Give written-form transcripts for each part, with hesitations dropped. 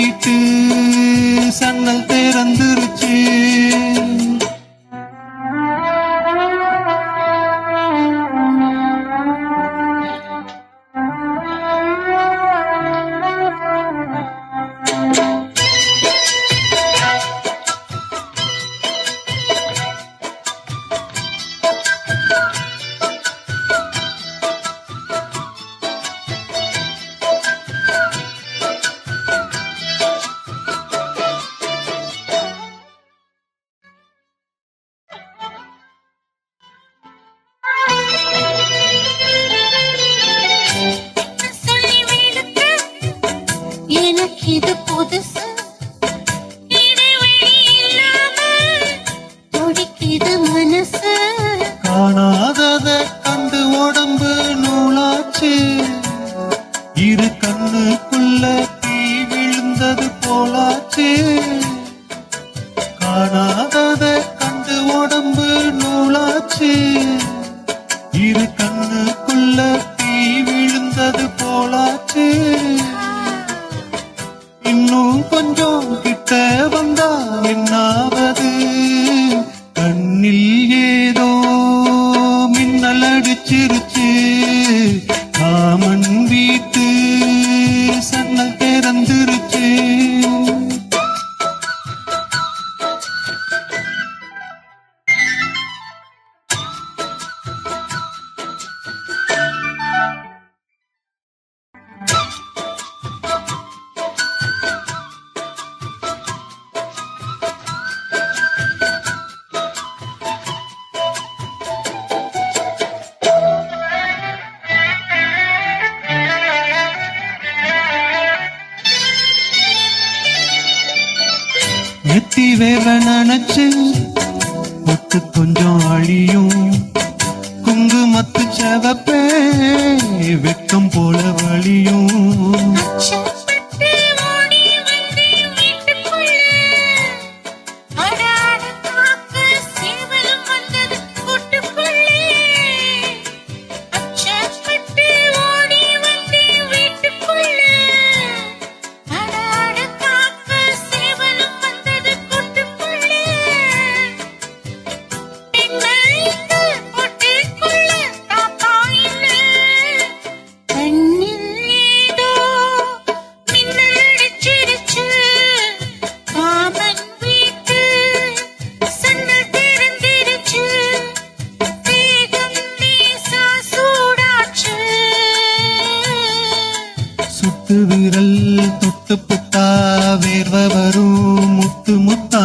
வீட்டு சன்னல் திறந்துருச்சு. இது புதுசு இடைவெளி இல்லாம துடிக்குது மனசு. காணாதத கண்டு உடம்பு நூலாச்சு. இரு கண்ணுக்குள்ள தீ விழுந்தது போலாச்சு. காணாதத கண்டு உடம்பு நூலாச்சு. இரு கண்ணுக்குள்ள தீ விழுந்தது போலாச்சு. இன்னும் கொஞ்சம் கிட்ட வந்தா என்னாவது? கண்ணில் ஏதோ மின்னல் அடிச்சிருச்சு. காமன் வீட்டு சன்னல் திறந்துருச்சு. நெத்தி வேவ நினைச்சு ஒட்டு கொஞ்சம் அழியும். குங்குமத்து செவப்பே வெக்கம் போல வழியும். சுட்டு விரல் தொட்டு புட்டா வேர்வ வரும் முத்து முத்தா.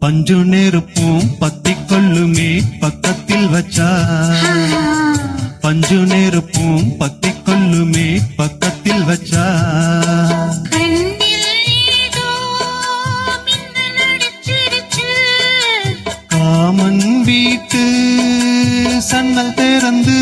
பஞ்சு நெருப்பும் பத்தி கொள்ளுமே பக்கத்தில் வச்சா. பஞ்சு நெருப்பும் பத்தி கொள்ளுமே பக்கத்தில் வச்சா. காமன் வீட்டு சன்னல் திறந்து